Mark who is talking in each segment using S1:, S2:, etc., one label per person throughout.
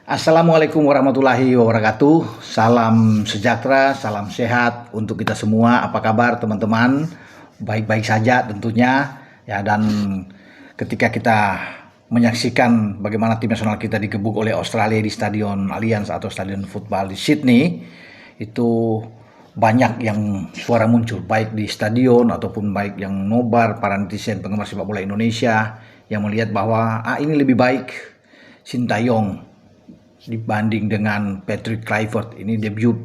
S1: Assalamualaikum warahmatullahi wabarakatuh. Salam sejahtera, salam sehat untuk kita semua. Apa kabar teman-teman? Baik-baik saja tentunya. Ya, dan ketika kita menyaksikan bagaimana tim nasional kita digebuk oleh Australia di Stadion Allianz atau Stadion Football di Sydney, itu banyak yang suara muncul, baik di stadion ataupun baik yang nobar, para netizen penggemar sepak bola Indonesia yang melihat bahwa ini lebih baik Sintayong dibanding dengan Patrick Kluivert. Ini debut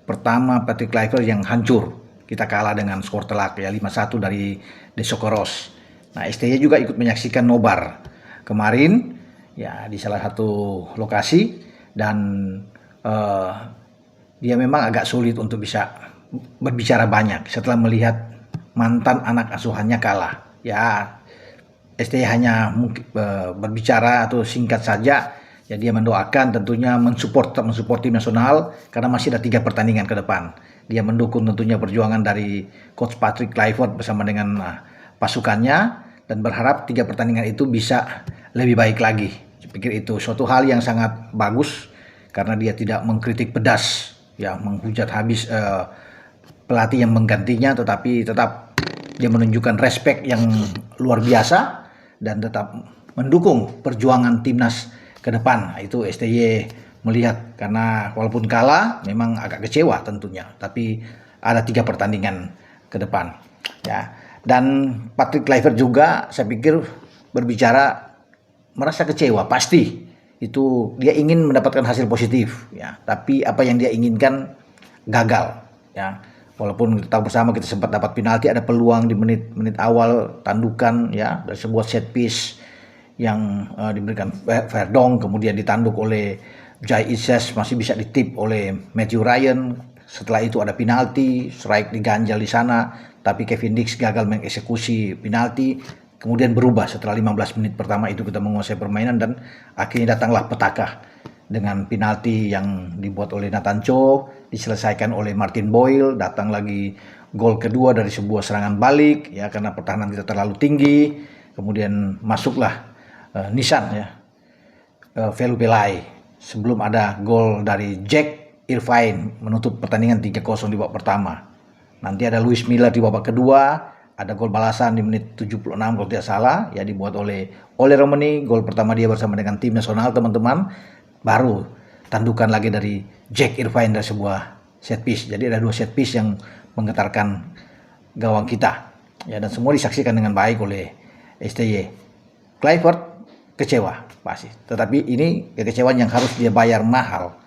S1: pertama Patrick Kluivert yang hancur. Kita kalah dengan skor telak ya 5-1 dari De Socorros. Nah, STY juga ikut menyaksikan nobar kemarin ya di salah satu lokasi, dan dia memang agak sulit untuk bisa berbicara banyak setelah melihat mantan anak asuhannya kalah. Ya, STY hanya berbicara atau singkat saja. Ya, dia mendoakan, tentunya mensupport tim nasional karena masih ada 3 pertandingan ke depan. Dia mendukung tentunya perjuangan dari Coach Patrick Kluivert bersama dengan pasukannya, dan berharap 3 pertandingan itu bisa lebih baik lagi. Saya pikir itu suatu hal yang sangat bagus karena dia tidak mengkritik pedas, ya menghujat habis pelatih yang menggantinya, tetapi tetap dia menunjukkan respek yang luar biasa dan tetap mendukung perjuangan timnas ke depan. Nah, itu STY melihat, karena walaupun kalah memang agak kecewa tentunya, tapi ada 3 pertandingan ke depan ya. Dan Patrick Kluivert juga saya pikir berbicara merasa kecewa, pasti itu dia ingin mendapatkan hasil positif ya, tapi apa yang dia inginkan gagal ya. Walaupun kita tahu bersama kita sempat dapat penalti, ada peluang di menit awal tandukan ya dari sebuah set piece yang diberikan Verdong, kemudian ditanduk oleh Jai Ises, masih bisa ditip oleh Matthew Ryan. Setelah itu ada penalti, strike diganjal di sana, tapi Kevin Dix gagal mengeksekusi penalti. Kemudian berubah setelah 15 menit pertama itu kita menguasai permainan, dan akhirnya datanglah petaka dengan penalti yang dibuat oleh Nathan Cho, diselesaikan oleh Martin Boyle. Datang lagi gol kedua dari sebuah serangan balik ya, karena pertahanan kita terlalu tinggi. Kemudian masuklah Nissan ya, Velupelai, sebelum ada gol dari Jack Irvine menutup pertandingan 3-0 di babak pertama. Nanti ada Luis Miller di babak kedua, ada gol balasan di menit 76 kalau tidak salah ya, dibuat oleh Romani, gol pertama dia bersama dengan tim nasional teman-teman. Baru tandukan lagi dari Jack Irvine dari sebuah set piece. Jadi ada 2 set piece yang menggetarkan gawang kita ya, dan semua disaksikan dengan baik oleh STY. Kluivert kecewa pasti, tetapi ini kekecewaan yang harus dia bayar mahal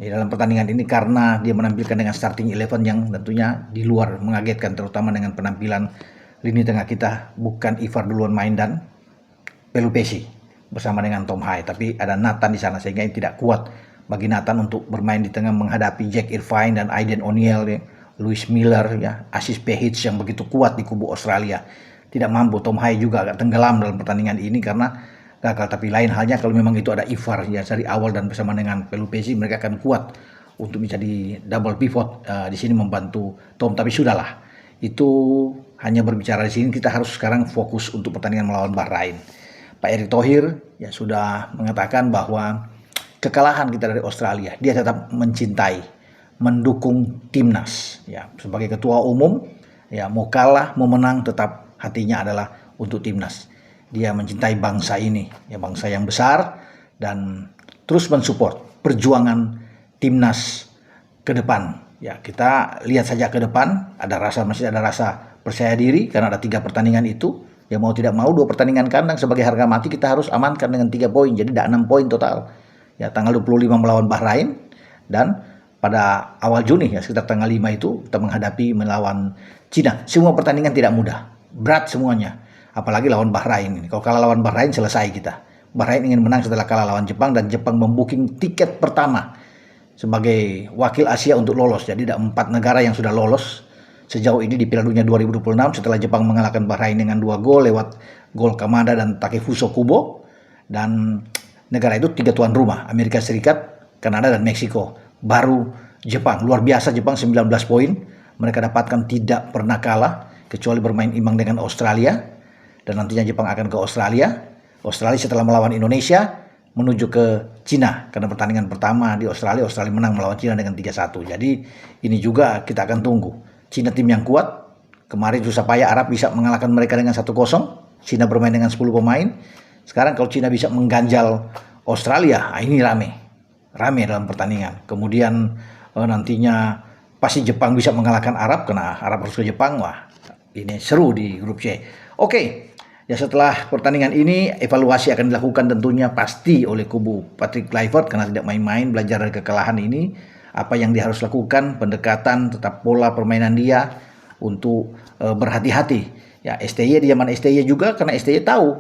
S1: di dalam pertandingan ini, karena dia menampilkan dengan starting 11 yang tentunya di luar mengagetkan, terutama dengan penampilan lini tengah kita bukan Ivar duluan main dan Pelupesi bersama dengan Tom Hai, tapi ada Nathan di sana, sehingga ini tidak kuat bagi Nathan untuk bermain di tengah menghadapi Jack Irvine dan Aiden O'Neill ya, Luis Miller ya, Asis Pehic yang begitu kuat di kubu Australia. Tidak mampu. Tom Hai juga agak tenggelam dalam pertandingan ini karena gagal, tapi lain halnya kalau memang itu ada Ivar ya dari awal dan bersama dengan Pelupesi, mereka akan kuat untuk menjadi double pivot di sini membantu Tom. Tapi sudahlah, itu hanya berbicara di sini. Kita harus sekarang fokus untuk pertandingan melawan Bahrain. Pak Erick Thohir ya sudah mengatakan bahwa kekalahan kita dari Australia, dia tetap mencintai, mendukung timnas ya, sebagai ketua umum ya, mau kalah mau menang tetap hatinya adalah untuk timnas. Dia mencintai bangsa ini, ya bangsa yang besar, dan terus mensupport perjuangan timnas ke depan. Ya, kita lihat saja ke depan, masih ada rasa percaya diri karena ada 3 pertandingan itu. Ya mau tidak mau 2 pertandingan kandang sebagai harga mati kita harus amankan dengan 3 poin. Jadi ada 6 poin total. Ya, tanggal 25 melawan Bahrain, dan pada awal Juni ya sekitar tanggal 5 itu kita melawan Cina. Semua pertandingan tidak mudah, berat semuanya. Apalagi lawan Bahrain ini. Kalau kalah lawan Bahrain selesai kita. Bahrain ingin menang setelah kalah lawan Jepang, dan Jepang membooking tiket pertama sebagai wakil Asia untuk lolos. Jadi ada 4 negara yang sudah lolos sejauh ini di Piala Dunia 2026 setelah Jepang mengalahkan Bahrain dengan 2 gol lewat gol Kamada dan Takefuso Kubo. Dan negara itu 3 tuan rumah, Amerika Serikat, Kanada, dan Meksiko. Baru Jepang, luar biasa Jepang, 19 poin mereka dapatkan, tidak pernah kalah kecuali bermain imbang dengan Australia. Dan nantinya Jepang akan ke Australia. Australia setelah melawan Indonesia menuju ke Cina, karena pertandingan pertama di Australia menang melawan Cina dengan 3-1. Jadi ini juga kita akan tunggu. Cina tim yang kuat, kemarin susah payah Arab bisa mengalahkan mereka dengan 1-0. Cina bermain dengan 10 pemain. Sekarang kalau Cina bisa mengganjal Australia, ini rame dalam pertandingan. Kemudian nantinya pasti Jepang bisa mengalahkan Arab, karena Arab harus ke Jepang. Wah, ini seru di grup C. Oke. Ya, setelah pertandingan ini evaluasi akan dilakukan tentunya pasti oleh kubu Patrick Kluivert, karena tidak main-main belajar dari kekalahan ini. Apa yang dia harus lakukan, pendekatan, tetap pola permainan dia untuk berhati-hati. Ya, STY di zaman STY juga, karena STY tahu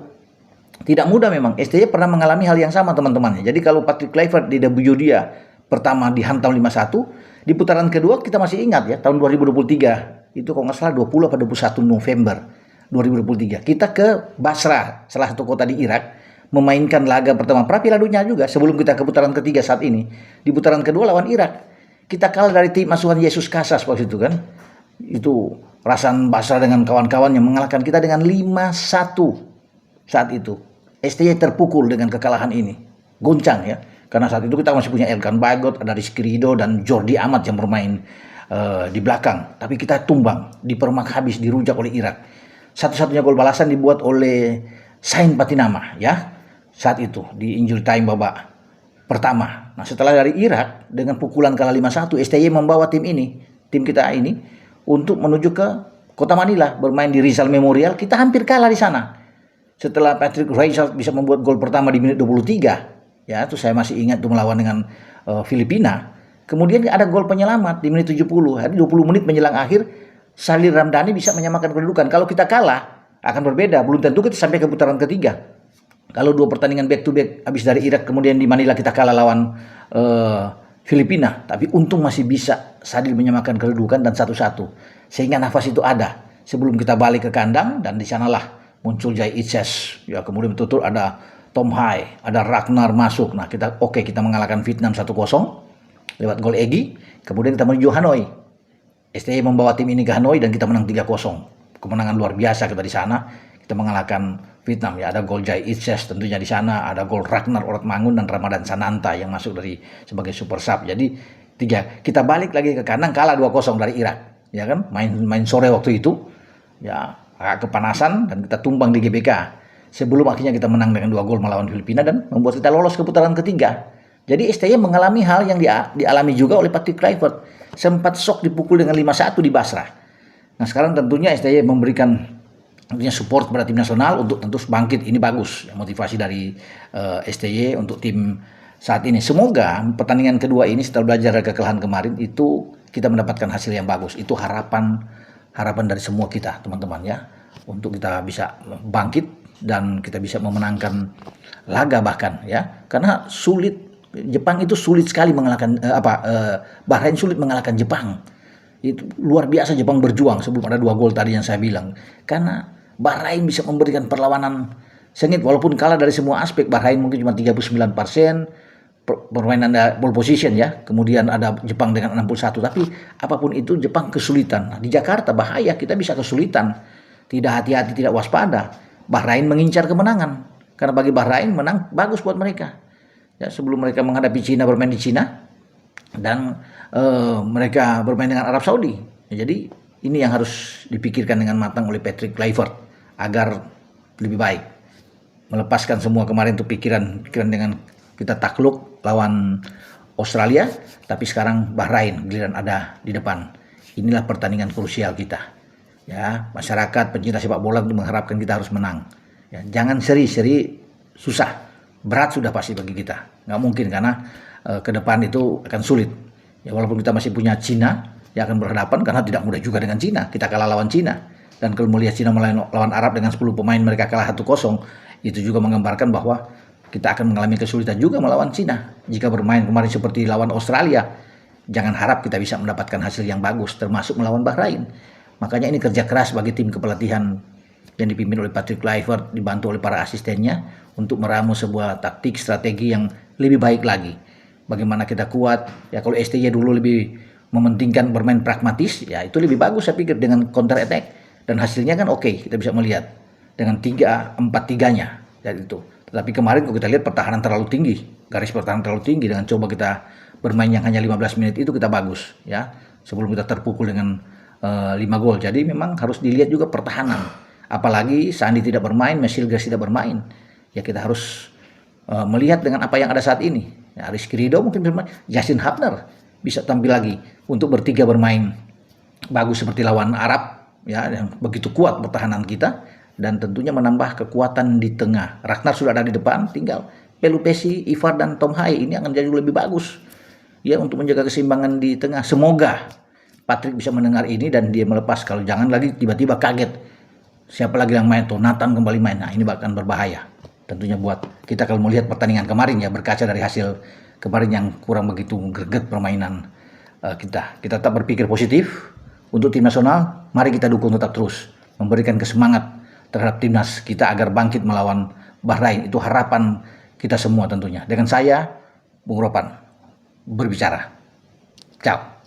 S1: tidak mudah memang. STY pernah mengalami hal yang sama teman-teman. Jadi kalau Patrick Kluivert di debut dia pertama dihantam 5-1, di putaran kedua kita masih ingat ya, tahun 2023 itu kalau nggak salah 20 atau 21 November 2023 kita ke Basra, salah satu kota di Irak, memainkan laga pertama pra Piala Dunia juga sebelum kita ke putaran ketiga saat ini. Di putaran kedua lawan Irak kita kalah dari tim asuhan Yesus Casas waktu itu kan. Itu Rasan Basra dengan kawan-kawannya mengalahkan kita dengan 5-1 saat itu. STY terpukul dengan kekalahan ini, goncang ya, karena saat itu kita masih punya Elkan Bagot, ada Rizky Ridho dan Jordi Amat yang bermain di belakang. Tapi kita tumbang, dipermak habis, dirujak oleh Irak. Satu-satunya gol balasan dibuat oleh Sain Patinama ya, saat itu di injury time babak pertama. Nah, setelah dari Irak dengan pukulan kalah 5-1, STY membawa tim kita ini untuk menuju ke kota Manila, bermain di Rizal Memorial. Kita hampir kalah di sana. Setelah Patrick Kluivert bisa membuat gol pertama di menit 23, ya, itu saya masih ingat, itu melawan dengan Filipina. Kemudian ada gol penyelamat di menit 70. Hari 20 menit menjelang akhir, Salih Ramdhani bisa menyamakan kedudukan. Kalau kita kalah akan berbeda, belum tentu kita sampai ke putaran ketiga. Kalau 2 pertandingan back to back habis dari Irak, kemudian di Manila kita kalah lawan Filipina, tapi untung masih bisa Sadil menyamakan kedudukan dan 1-1, sehingga nafas itu ada sebelum kita balik ke kandang. Dan di sanalah muncul Jai Itses ya, kemudian betul-betul ada Tom Hai, ada Ragnar masuk. Nah, kita mengalahkan Vietnam 1-0 lewat gol Egy. Kemudian kita menuju Hanoi. STY membawa tim ini ke Hanoi dan kita menang 3-0. Kemenangan luar biasa kita di sana. Kita mengalahkan Vietnam ya, ada gol Jai Itses tentunya di sana, ada gol Ragnar Oratmangun dan Ramadan Sananta yang masuk sebagai super sub. Jadi kita balik lagi ke kandang, kalah 2-0 dari Irak. Ya kan? Main sore waktu itu. Ya, agak kepanasan dan kita tumbang di GBK. Sebelum akhirnya kita menang dengan 2 gol melawan Filipina dan membuat kita lolos ke putaran ketiga. Jadi STY mengalami hal yang dialami juga oleh Patrick Kluivert. Sempat shock dipukul dengan 5-1 di Basra. Nah, sekarang tentunya STY memberikan support kepada tim nasional untuk tentu bangkit. Ini bagus motivasi dari STY untuk tim saat ini. Semoga pertandingan kedua ini setelah belajar dari kekalahan kemarin itu kita mendapatkan hasil yang bagus. Itu harapan dari semua kita teman-teman ya, untuk kita bisa bangkit dan kita bisa memenangkan laga bahkan ya, karena Jepang itu sulit sekali mengalahkan Bahrain sulit mengalahkan Jepang. Itu luar biasa Jepang berjuang sebelum ada 2 gol tadi yang saya bilang. Karena Bahrain bisa memberikan perlawanan sengit walaupun kalah dari semua aspek. Bahrain mungkin cuma 39% permainan ball position ya. Kemudian ada Jepang dengan 61, tapi apapun itu Jepang kesulitan. Nah, di Jakarta bahaya, kita bisa kesulitan. Tidak hati-hati, tidak waspada. Bahrain mengincar kemenangan. Karena bagi Bahrain menang bagus buat mereka. Ya, sebelum mereka menghadapi Cina, bermain di Cina, dan mereka bermain dengan Arab Saudi. Ya, jadi ini yang harus dipikirkan dengan matang oleh Patrick Kluivert agar lebih baik melepaskan semua kemarin itu pikiran dengan kita takluk lawan Australia, tapi sekarang Bahrain giliran ada di depan. Inilah pertandingan krusial kita. Ya, masyarakat pencinta sepak bola mengharapkan kita harus menang. Ya, jangan seri susah. Berat sudah pasti bagi kita, nggak mungkin karena ke depan itu akan sulit. Ya, walaupun kita masih punya Cina yang akan berhadapan, karena tidak mudah juga dengan Cina. Kita kalah lawan Cina, dan kalau melihat Cina lawan Arab dengan 10 pemain mereka kalah 1-0, itu juga menggambarkan bahwa kita akan mengalami kesulitan juga melawan Cina. Jika bermain kemarin seperti lawan Australia, jangan harap kita bisa mendapatkan hasil yang bagus, termasuk melawan Bahrain. Makanya ini kerja keras bagi tim kepelatihan yang dipimpin oleh Patrick Kluivert, dibantu oleh para asistennya, untuk meramu sebuah taktik strategi yang lebih baik lagi. Bagaimana kita kuat, ya kalau STY dulu lebih mementingkan bermain pragmatis, ya itu lebih bagus saya pikir dengan counter attack, dan hasilnya kan oke, kita bisa melihat dengan 3-4-3-nya dari itu. Tetapi kemarin kalau kita lihat pertahanan terlalu tinggi, garis pertahanan terlalu tinggi, dengan coba kita bermain yang hanya 15 menit itu kita bagus ya, sebelum kita terpukul dengan 5 gol. Jadi memang harus dilihat juga pertahanan. Apalagi Sandi tidak bermain, Mesilgras tidak bermain. Ya kita harus melihat dengan apa yang ada saat ini. Ya, Rizky Ridho mungkin bermain, Justin Hubner bisa tampil lagi untuk bertiga bermain bagus seperti lawan Arab ya, yang begitu kuat pertahanan kita, dan tentunya menambah kekuatan di tengah. Ragnar sudah ada di depan, tinggal Pelupesi, Ivar dan Tom Hai ini akan jadi lebih bagus ya untuk menjaga keseimbangan di tengah. Semoga Patrick bisa mendengar ini dan dia melepas, kalau jangan lagi tiba-tiba kaget siapa lagi yang main tuh, Nathan kembali main. Nah, ini bahkan berbahaya tentunya buat kita kalau melihat pertandingan kemarin ya, berkaca dari hasil kemarin yang kurang begitu greget permainan kita. Kita tetap berpikir positif untuk tim nasional. Mari kita dukung tetap terus, memberikan kesemangat terhadap timnas kita agar bangkit melawan Bahrain. Itu harapan kita semua tentunya. Dengan saya, Bung Ropan, berbicara. Ciao.